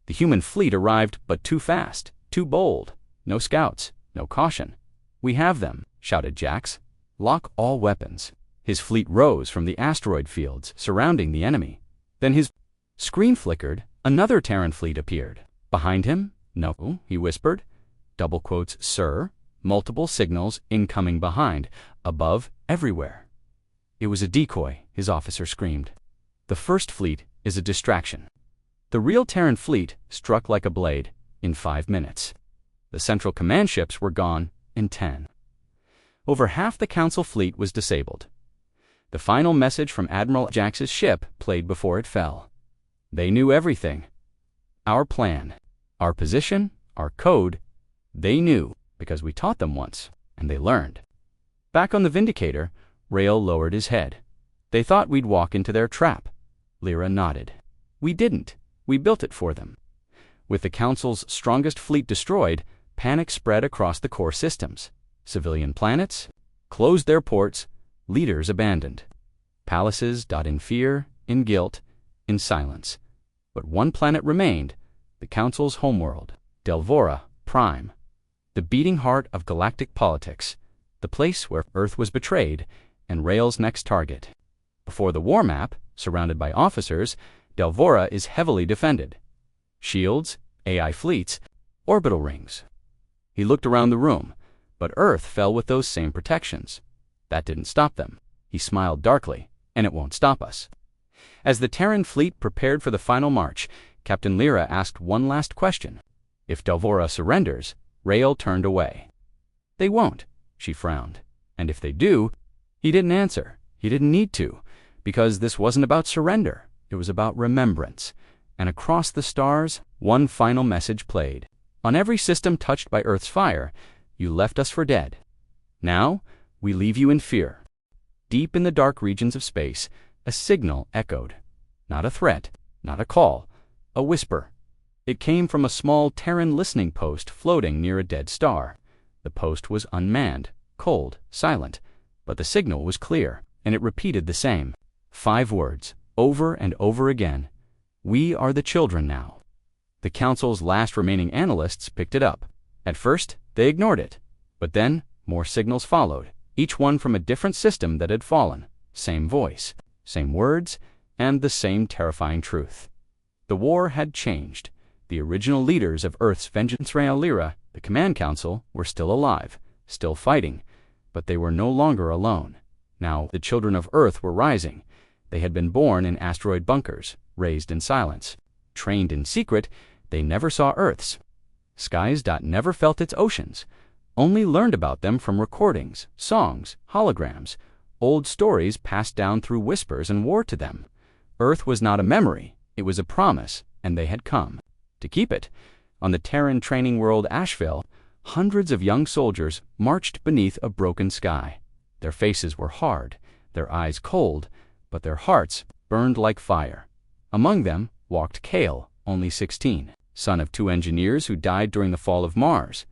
Speaker 1: The human fleet arrived, but too fast, too bold. No scouts, no caution. "We have them," shouted Jax. "Lock all weapons." His fleet rose from the asteroid fields surrounding the enemy. Then his screen flickered. Another Terran fleet appeared. Behind him? "No," he whispered. Double quotes, "Sir." Multiple signals incoming behind, above, everywhere. "It was a decoy," his officer screamed. "The first fleet is a distraction." The real Terran fleet struck like a blade in 5 minutes. The central command ships were gone in 10. Over half the Council fleet was disabled. The final message from Admiral Jax's ship played before it fell. They knew everything. Our plan, our position, our code, they knew because we taught them once, and they learned. Back on the Vindicator, Rael lowered his head. "They thought we'd walk into their trap." Lyra nodded. "We didn't. We built it for them." With the Council's strongest fleet destroyed, panic spread across the core systems. Civilian planets closed their ports, leaders abandoned. Palaces died in fear, in guilt, in silence. But one planet remained, the Council's homeworld, Delvora Prime, the beating heart of galactic politics, the place where Earth was betrayed and Rael's next target. Before the war map, surrounded by officers, Delvora is heavily defended. Shields, AI fleets, orbital rings. He looked around the room, but Earth fell with those same protections. That didn't stop them. He smiled darkly, and it won't stop us. As the Terran fleet prepared for the final march, Captain Lyra asked one last question. If Delvora surrenders, Rael turned away. "They won't," she frowned. "And if they do," he didn't answer. He didn't need to, because this wasn't about surrender. It was about remembrance. And across the stars, one final message played. "On every system touched by Earth's fire, you left us for dead. Now, we leave you in fear." Deep in the dark regions of space, a signal echoed. Not a threat, not a call, a whisper. It came from a small Terran listening post floating near a dead star. The post was unmanned, cold, silent, but the signal was clear, and it repeated the same. 5 words, over and over again. "We are the children now." The Council's last remaining analysts picked it up. At first, they ignored it, but then more signals followed, each one from a different system that had fallen. Same voice, same words, and the same terrifying truth. The war had changed. The original leaders of Earth's Vengeance Rael Lyra, the Command Council, were still alive, still fighting, but they were no longer alone. Now the children of Earth were rising. They had been born in asteroid bunkers, raised in silence. Trained in secret, they never saw Earth's skies. Never felt its oceans, only learned about them from recordings, songs, holograms, old stories passed down through whispers and war to them. Earth was not a memory, it was a promise, and they had come to keep it. On the Terran training world Asheville, hundreds of young soldiers marched beneath a broken sky. Their faces were hard, their eyes cold, but their hearts burned like fire. Among them walked Kale, only 16, son of 2 engineers who died during the fall of Mars.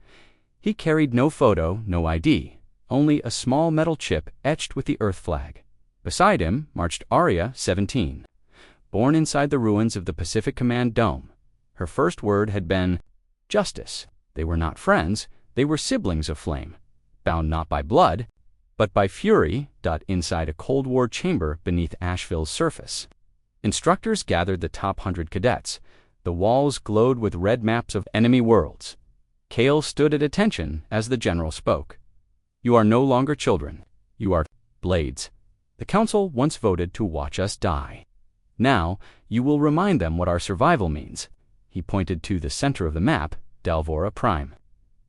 Speaker 1: He carried no photo, no ID, only a small metal chip etched with the Earth flag. Beside him marched Aria, 17, born inside the ruins of the Pacific Command Dome. Her first word had been justice. They were not friends, they were siblings of flame, bound not by blood, but by fury. Inside a Cold War chamber beneath Asheville's surface. Instructors gathered the top 100 cadets. The walls glowed with red maps of enemy worlds. Kale stood at attention as the general spoke. "You are no longer children. You are blades. The Council once voted to watch us die. Now, you will remind them what our survival means." He pointed to the center of the map, Delvora Prime.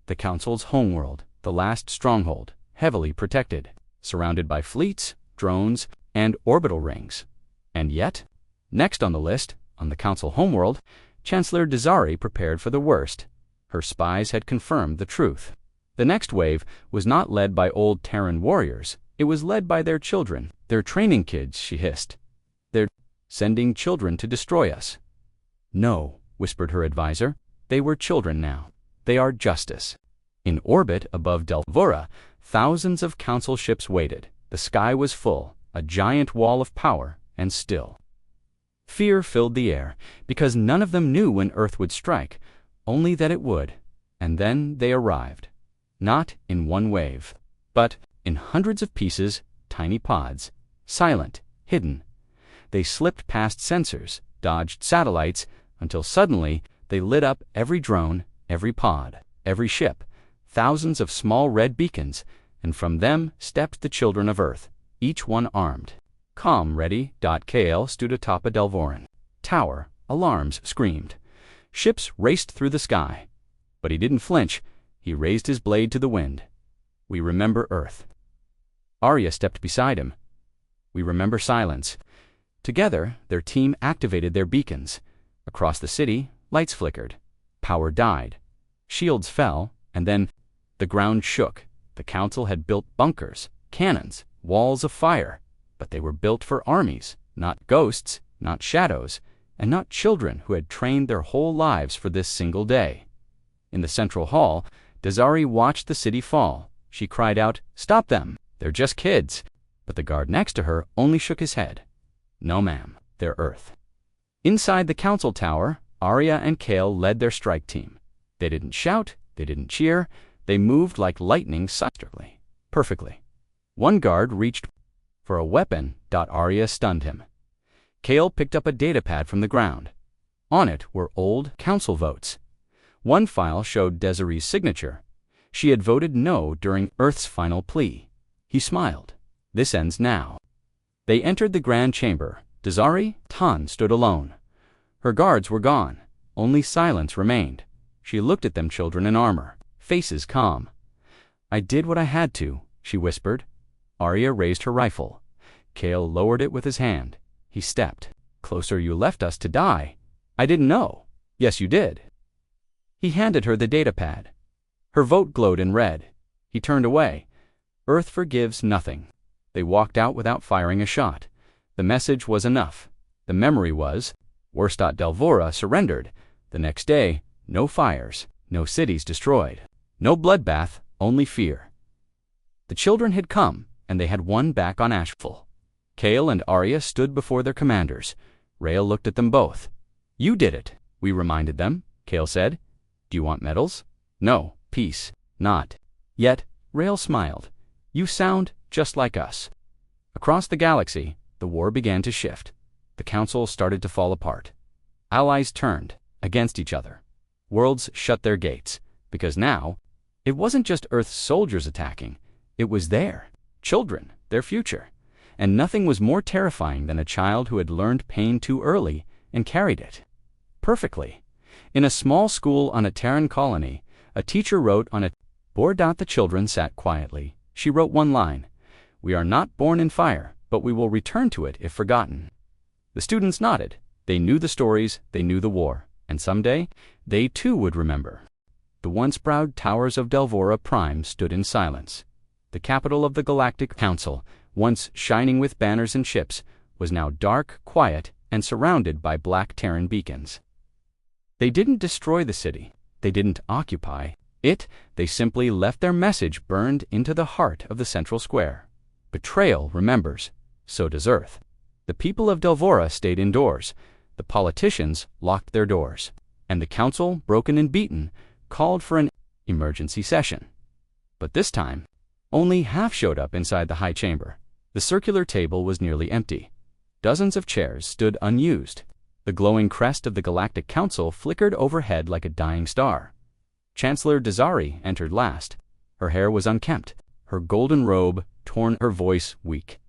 Speaker 1: The Council's homeworld, the last stronghold, heavily protected, surrounded by fleets, drones, and orbital rings. And yet, next on the list, on the Council homeworld, Chancellor Desari prepared for the worst. Her spies had confirmed the truth. The next wave was not led by old Terran warriors. It was led by their children, their training kids, she hissed. "They're sending children to destroy us." "No," whispered her advisor. "They were children now. They are justice." In orbit above Delvora, thousands of Council ships waited. The sky was full, a giant wall of power, and still. Fear filled the air, because none of them knew when Earth would strike, only that it would. And then they arrived. not in one wave, but in hundreds of pieces, tiny pods, silent, hidden. They slipped past sensors, dodged satellites, until suddenly they lit up every drone, every pod, every ship, thousands of small red beacons, and from them stepped the children of Earth, each one armed. Calm, ready. Kale stood atop a Delvoran tower. Alarms screamed. Ships raced through the sky. But he didn't flinch. He raised his blade to the wind. We remember Earth. Arya stepped beside him. We remember silence. Together, their team activated their beacons. Across the city, lights flickered. Power died. Shields fell, and then the ground shook. The council had built bunkers, cannons, walls of fire, but they were built for armies, not ghosts, not shadows, and not children who had trained their whole lives for this single day. In the central hall, Dazari watched the city fall. She cried out, "Stop them! They're just kids!" But the guard next to her only shook his head. "No, ma'am, they're Earth." Inside the council tower, Arya and Kale led their strike team. They didn't shout, they didn't cheer, they moved like lightning silently, perfectly. One guard reached for a weapon. Arya stunned him. Kale picked up a datapad from the ground. On it were old council votes. One file showed Desiree's signature. She had voted no during Earth's final plea. He smiled. This ends now. They entered the grand chamber. Desari Tan stood alone. Her guards were gone. Only silence remained. She looked at them, children in armor, faces calm. "I did what I had to," she whispered. Arya raised her rifle. Kale lowered it with his hand. He stepped. "Closer. You left us to die." "I didn't know." "Yes, you did." He handed her the datapad. Her vote glowed in red. He turned away. Earth forgives nothing. They walked out without firing a shot. The message was enough. The memory was, Worstat Delvora surrendered. The next day, no fires, no cities destroyed, no bloodbath, only fear. The children had come, and they had won back on Ashful. Kale and Arya stood before their commanders. Rael looked at them both. "You did it," we reminded them, Kale said. "Do you want medals?" "No, peace, not." Yet, Rael smiled. "You sound just like us." Across the galaxy, the war began to shift. The council started to fall apart. Allies turned against each other. Worlds shut their gates, because now, it wasn't just Earth's soldiers attacking. It was their children, their future. And nothing was more terrifying than a child who had learned pain too early and carried it perfectly. In a small school on a Terran colony, a teacher wrote on a board. The children sat quietly. She wrote one line, "We are not born in fire, but we will return to it if forgotten." The students nodded. They knew the stories, they knew the war, and someday they too would remember. The once proud towers of Delvora Prime stood in silence. The capital of the Galactic Council, once shining with banners and ships, was now dark, quiet, and surrounded by black Terran beacons. They didn't destroy the city. They didn't occupy it. They simply left their message burned into the heart of the central square. Betrayal remembers. So does Earth. The people of Delvora stayed indoors. The politicians locked their doors. And the council, broken and beaten, called for an emergency session. But this time, only half showed up inside the high chamber. The circular table was nearly empty. Dozens of chairs stood unused. The glowing crest of the Galactic Council flickered overhead like a dying star. Chancellor Dazari entered last. Her hair was unkempt, her golden robe torn, her voice weak.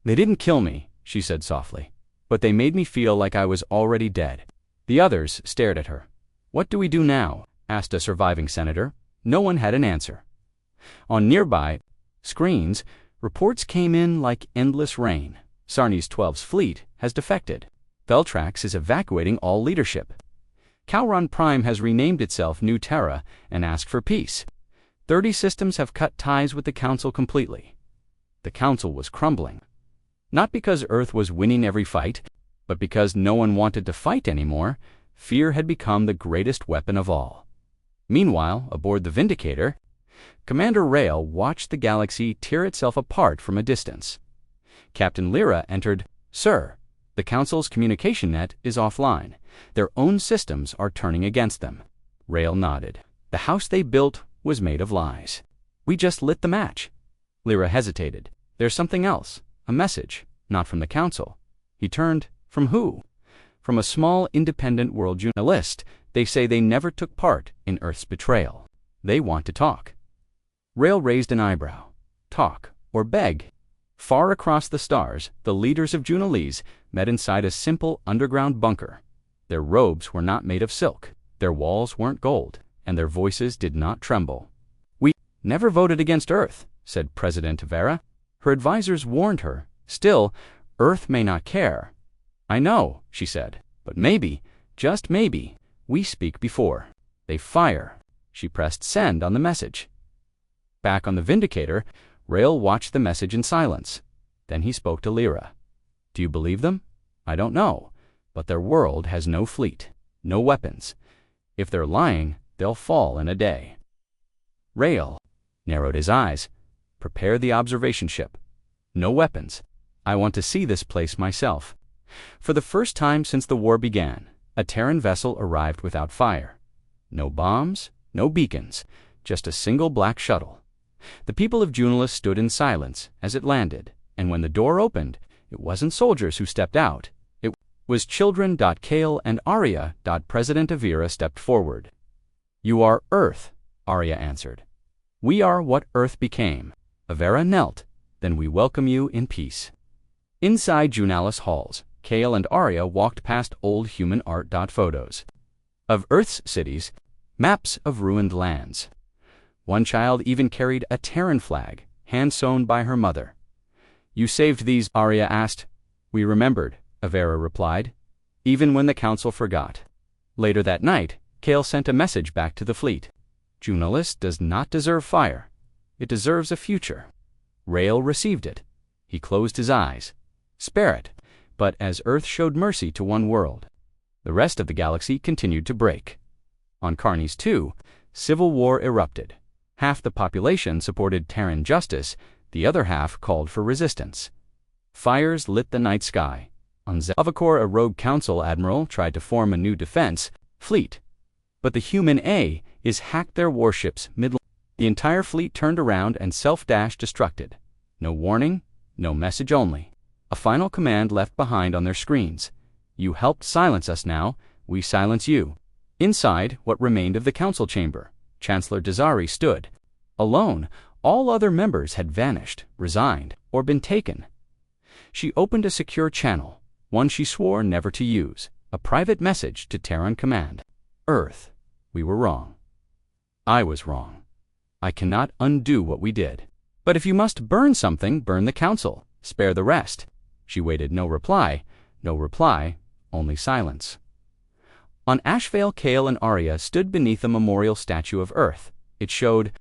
Speaker 1: "They didn't kill me," she said softly, "but they made me feel like I was already dead." The others stared at her. "What do we do now?" asked a surviving senator. No one had an answer. On nearby screens, reports came in like endless rain. Sarni's 12's fleet has defected. Veltrax is evacuating all leadership. Calron Prime has renamed itself New Terra and asked for peace. 30 systems have cut ties with the Council completely. The Council was crumbling. Not because Earth was winning every fight, but because no one wanted to fight anymore. Fear had become the greatest weapon of all. Meanwhile, aboard the Vindicator, Commander Rael watched the galaxy tear itself apart from a distance. Captain Lyra entered. "Sir, the Council's communication net is offline. Their own systems are turning against them." Rael nodded. The house they built was made of lies. We just lit the match. Lyra hesitated. There's something else. A message. Not from the council. He turned. From who? From a small independent world journalist. They say they never took part in Earth's betrayal. They want to talk. Rail raised an eyebrow. Talk, or beg. Far across the stars, the leaders of Junalese met inside a simple underground bunker. Their robes were not made of silk, their walls weren't gold, and their voices did not tremble. We never voted against Earth, said President Vera. Her advisors warned her. Still, Earth may not care. I know, she said, but maybe, just maybe, we speak before they fire. She pressed send on the message. Back on the Vindicator, Rail watched the message in silence. Then he spoke to Lyra. Do you believe them? I don't know, but their world has no fleet, no weapons. If they're lying, they'll fall in a day. Rail narrowed his eyes. Prepare the observation ship. No weapons. I want to see this place myself. For the first time since the war began, a Terran vessel arrived without fire. No bombs, no beacons, just a single black shuttle. The people of Junalis stood in silence as it landed, and when the door opened, it wasn't soldiers who stepped out. It was children. Kale and Arya. President Avira stepped forward. You are Earth, Arya answered. We are what Earth became. Avira knelt. Then we welcome you in peace. Inside Junalis halls, Kale and Arya walked past old human art. Photos of Earth's cities, maps of ruined lands. One child even carried a Terran flag, hand-sewn by her mother. You saved these, Arya asked. We remembered, Avera replied, even when the council forgot. Later that night, Kale sent a message back to the fleet. Junalis does not deserve fire. It deserves a future. Rail received it. He closed his eyes. Spare it. But as Earth showed mercy to one world, the rest of the galaxy continued to break. On Carnes 2, civil war erupted. Half the population supported Terran justice, the other half called for resistance. Fires lit the night sky. On Zavakor, a rogue council admiral tried to form a new defense fleet. But the human A is hacked their warships mid. The entire fleet turned around and self-destructed. No warning, no message only. A final command left behind on their screens. You helped silence us now, we silence you. Inside what remained of the council chamber, Chancellor Dazari stood. Alone, all other members had vanished, resigned, or been taken. She opened a secure channel, one she swore never to use, a private message to Terran Command. Earth, we were wrong. I was wrong. I cannot undo what we did. But if you must burn something, burn the council. Spare the rest. She waited. No reply, only silence. On Ashvale, Kale and Arya stood beneath a memorial statue of Earth. It showed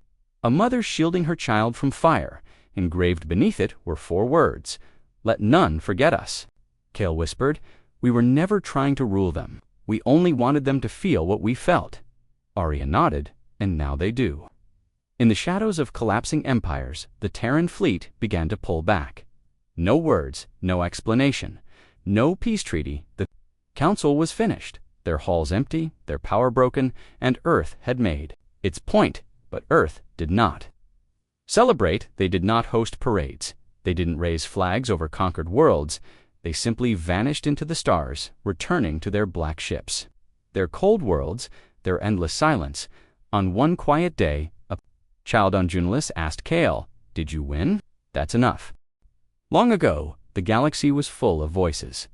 Speaker 1: a mother shielding her child from fire. Engraved beneath it were 4 words. Let none forget us. Kale whispered, we were never trying to rule them. We only wanted them to feel what we felt. Arya nodded, and now they do. In the shadows of collapsing empires, the Terran fleet began to pull back. No words, no explanation, no peace treaty. The council was finished, their halls empty, their power broken, and Earth had made its point, but Earth did not celebrate. They did not host parades. They didn't raise flags over conquered worlds. They simply vanished into the stars, returning to their black ships, their cold worlds, their endless silence. On one quiet day, a child on Junalis asked Kale, did you win? That's enough. Long ago, the galaxy was full of voices.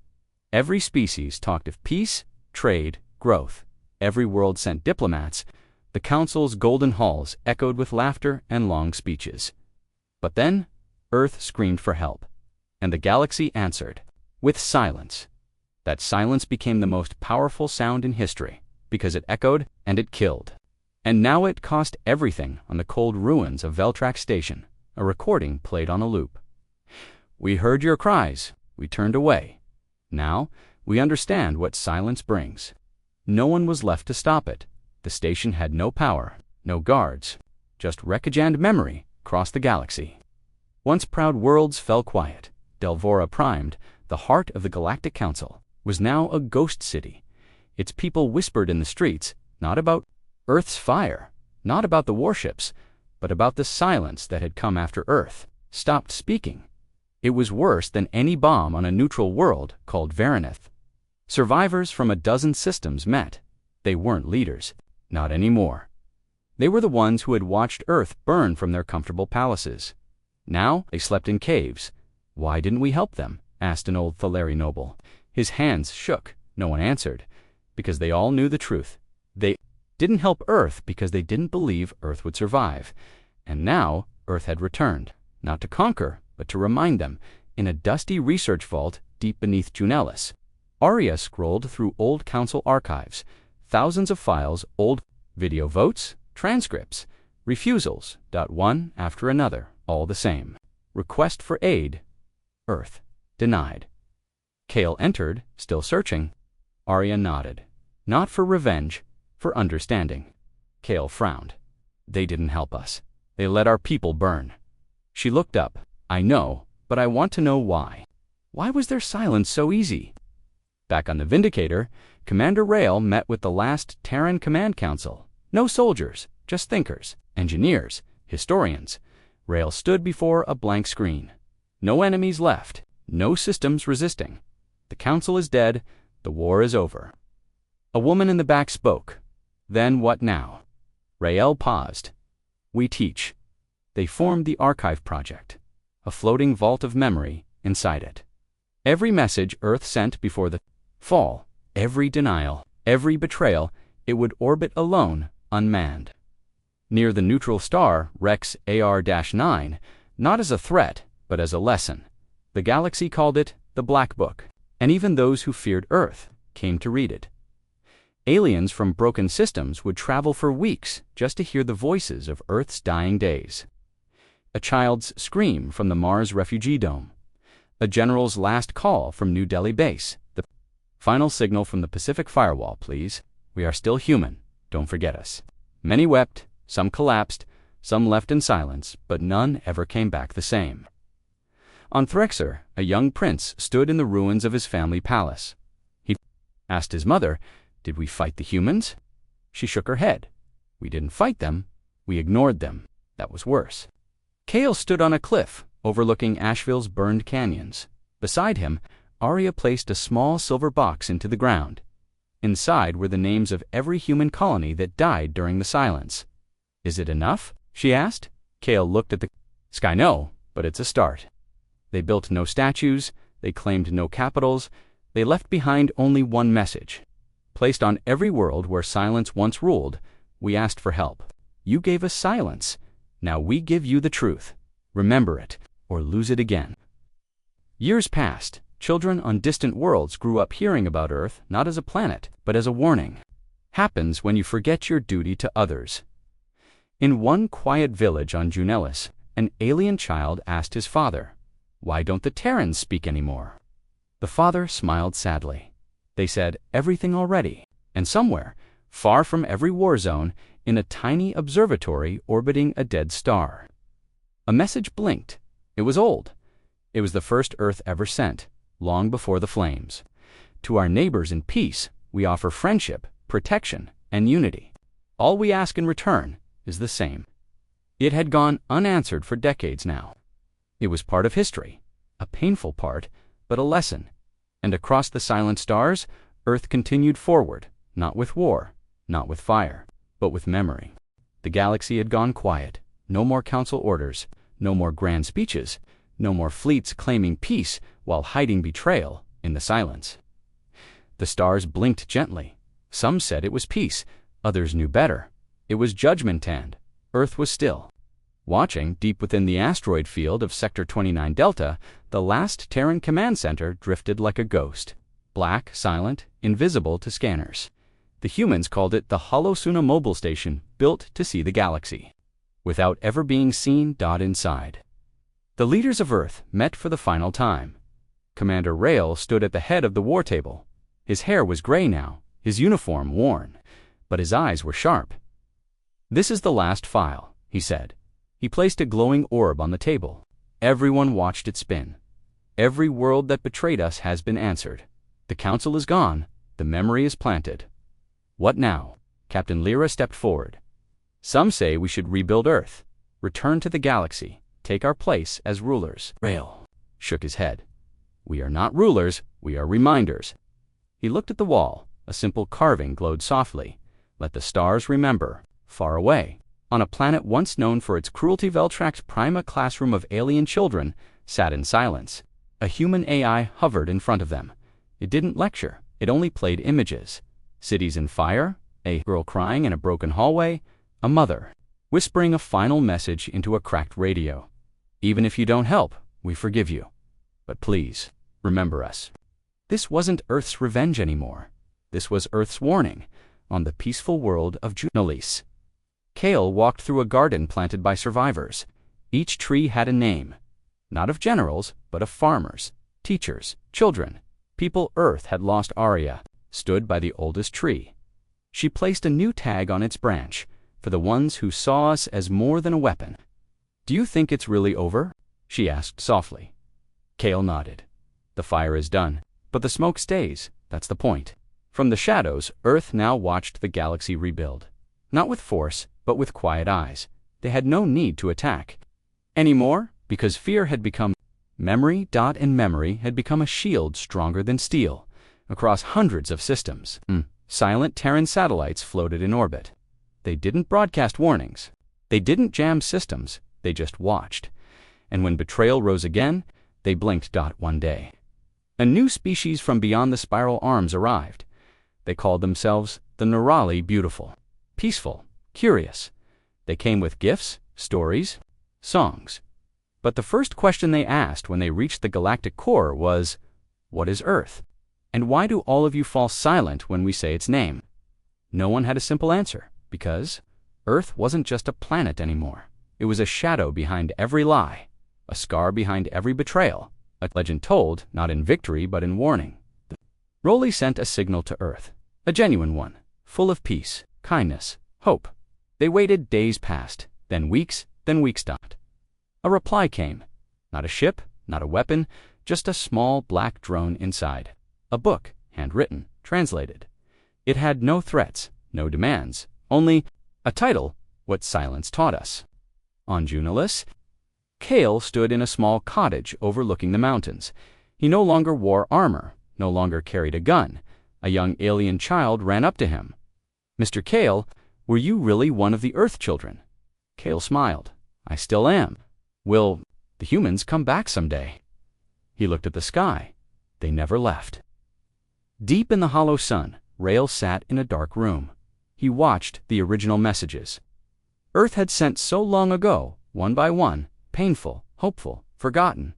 Speaker 1: Every species talked of peace, trade, growth. Every world sent diplomats. The council's golden halls echoed with laughter and long speeches. But then, Earth screamed for help, and the galaxy answered with silence. That silence became the most powerful sound in history, because it echoed and it killed. And now it cost everything on the cold ruins of Veltrax Station, a recording played on a loop. We heard your cries, we turned away. Now, we understand what silence brings. No one was left to stop it. The station had no power, no guards, just wreckage and memory across the galaxy. Once proud worlds fell quiet. Delvora primed, the heart of the Galactic Council, was now a ghost city. Its people whispered in the streets, not about Earth's fire, not about the warships, but about the silence that had come after Earth stopped speaking. It was worse than any bomb on a neutral world called Varaneth. Survivors from a dozen systems met. They weren't leaders. Not anymore. They were the ones who had watched Earth burn from their comfortable palaces. Now they slept in caves. Why didn't we help them? Asked an old Thaleri noble. His hands shook. No one answered, because they all knew the truth. They didn't help Earth because they didn't believe Earth would survive. And now Earth had returned, not to conquer, but to remind them, in a dusty research vault deep beneath Junelis. Arya scrolled through old council archives, thousands of files, old video votes, transcripts, refusals, one after another, all the same. Request for aid. Earth. Denied. Kale entered, still searching. Arya nodded. Not for revenge, for understanding. Kale frowned. They didn't help us. They let our people burn. She looked up. I know, but I want to know why. Why was their silence so easy? Back on the Vindicator, Commander Rael met with the last Terran Command Council. No soldiers, just thinkers, engineers, historians. Rael stood before a blank screen. No enemies left, no systems resisting. The council is dead, the war is over. A woman in the back spoke. Then what now? Rael paused. We teach. They formed the Archive Project, a floating vault of memory inside it. Every message Earth sent before the fall, every denial, every betrayal, it would orbit alone, unmanned. Near the neutral star, Rex AR-9, not as a threat, but as a lesson. The galaxy called it the Black Book, and even those who feared Earth came to read it. Aliens from broken systems would travel for weeks just to hear the voices of Earth's dying days. A child's scream from the Mars refugee dome. A general's last call from New Delhi base. The final signal from the Pacific firewall, please. We are still human. Don't forget us. Many wept, some collapsed, some left in silence, but none ever came back the same. On Threxer, a young prince stood in the ruins of his family palace. He asked his mother, "Did we fight the humans?" She shook her head. "We didn't fight them. We ignored them. That was worse." Kale stood on a cliff, overlooking Asheville's burned canyons. Beside him, Arya placed a small silver box into the ground. Inside were the names of every human colony that died during the silence. "Is it enough?" she asked. Kale looked at the sky. "No, but it's a start." They built no statues, they claimed no capitals, they left behind only one message. Placed on every world where silence once ruled, we asked for help. You gave us silence. Now we give you the truth. Remember it, or lose it again. Years passed. Children on distant worlds grew up hearing about Earth not as a planet, but as a warning. Happens when you forget your duty to others. In one quiet village on Junelis, an alien child asked his father, "Why don't the Terrans speak anymore?" The father smiled sadly. They said everything already, and somewhere, far from every war zone, in a tiny observatory orbiting a dead star. A message blinked. It was old. It was the first Earth ever sent, long before the flames. To our neighbors in peace, we offer friendship, protection, and unity. All we ask in return is the same. It had gone unanswered for decades now. It was part of history, a painful part, but a lesson. And across the silent stars, Earth continued forward, not with war, not with fire, but with memory. The galaxy had gone quiet. No more council orders, no more grand speeches, no more fleets claiming peace while hiding betrayal in the silence. The stars blinked gently. Some said it was peace, others knew better. It was judgment, and Earth was still. Watching, deep within the asteroid field of Sector 29 Delta, the last Terran command center drifted like a ghost. Black, silent, invisible to scanners. The humans called it the Holosuna Mobile Station, built to see the galaxy, without ever being seen. Inside. The leaders of Earth met for the final time. Commander Rael stood at the head of the war table. His hair was gray now, his uniform worn, but his eyes were sharp. "This is the last file," he said. He placed a glowing orb on the table. Everyone watched it spin. Every world that betrayed us has been answered. The council is gone. The memory is planted. What now? Captain Lyra stepped forward. Some say we should rebuild Earth, return to the galaxy, take our place as rulers. Rail shook his head. We are not rulers, we are reminders. He looked at the wall. A simple carving glowed softly. Let the stars remember. Far away, on a planet once known for its cruelty, Veltrax Prima classroom of alien children sat in silence. A human AI hovered in front of them. It didn't lecture, it only played images. Cities in fire, a girl crying in a broken hallway, a mother whispering a final message into a cracked radio. Even if you don't help, we forgive you. But please, remember us. This wasn't Earth's revenge anymore. This was Earth's warning on the peaceful world of Junolis. Kale walked through a garden planted by survivors. Each tree had a name, not of generals, but of farmers, teachers, children. People Earth had lost. Arya stood by the oldest tree. She placed a new tag on its branch, for the ones who saw us as more than a weapon. Do you think it's really over? She asked softly. Kale nodded. The fire is done, but the smoke stays. That's the point. From the shadows, Earth now watched the galaxy rebuild. Not with force, but with quiet eyes. They had no need to attack anymore, because fear had become memory. And memory had become a shield stronger than steel. Across hundreds of systems, silent Terran satellites floated in orbit. They didn't broadcast warnings. They didn't jam systems. They just watched. And when betrayal rose again, they blinked. One day, a new species from beyond the spiral arms arrived. They called themselves the Neurali, beautiful, peaceful, curious. They came with gifts, stories, songs. But the first question they asked when they reached the galactic core was, what is Earth? And why do all of you fall silent when we say its name? No one had a simple answer, because Earth wasn't just a planet anymore. It was a shadow behind every lie, a scar behind every betrayal, a legend told not in victory but in warning. Rolly sent a signal to Earth, a genuine one, full of peace, kindness, hope. They waited. Days passed, then weeks. A reply came. Not a ship, not a weapon, just a small black drone inside. A book, handwritten, translated. It had no threats, no demands, only a title, What Silence Taught Us. On Junolis, Kale stood in a small cottage overlooking the mountains. He no longer wore armor, no longer carried a gun. A young alien child ran up to him. Mr. Kale, were you really one of the Earth children? Kale smiled. I still am. Will the humans come back someday? He looked at the sky. They never left. Deep in the hollow sun, Rail sat in a dark room. He watched the original messages Earth had sent so long ago, one by one, painful, hopeful, forgotten.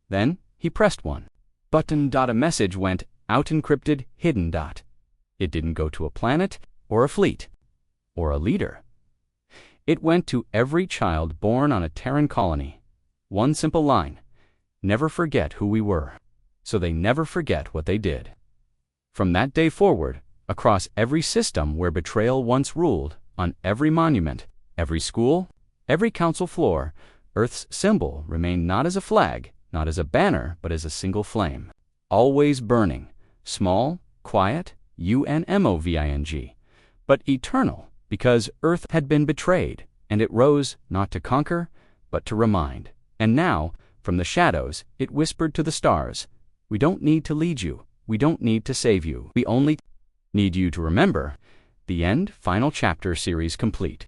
Speaker 1: Then he pressed one button. A message went out, encrypted, hidden. It didn't go to a planet or a fleet or a leader. It went to every child born on a Terran colony. One simple line: never forget who we were, so they never forget what they did. From that day forward, across every system where betrayal once ruled, on every monument, every school, every council floor, Earth's symbol remained not as a flag, not as a banner, but as a single flame, always burning, small, quiet, unmoving, but eternal, because Earth had been betrayed, and it rose not to conquer, but to remind. And now, from the shadows, it whispered to the stars, we don't need to lead you, we don't need to save you, we only need you to remember. The end. Final chapter. Series complete.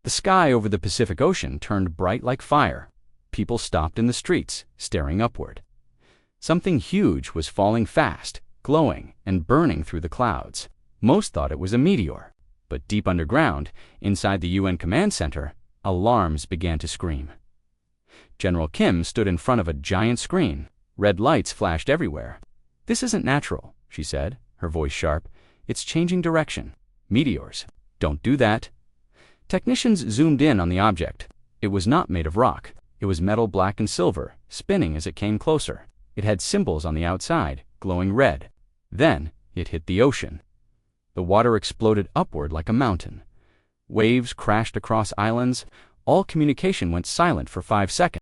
Speaker 1: The sky over the Pacific Ocean turned bright like fire. People stopped in the streets, staring upward. Something huge was falling fast, glowing and burning through the clouds. Most thought it was a meteor, but deep underground, inside the UN command center, alarms began to scream. General Kim stood in front of a giant screen. Red lights flashed everywhere. "This isn't natural," she said, her voice sharp. "It's changing direction. Meteors. Don't do that." Technicians zoomed in on the object. It was not made of rock. It was metal black and silver, spinning as it came closer. It had symbols on the outside, glowing red. Then it hit the ocean. The water exploded upward like a mountain. Waves crashed across islands. All communication went silent for 5 seconds.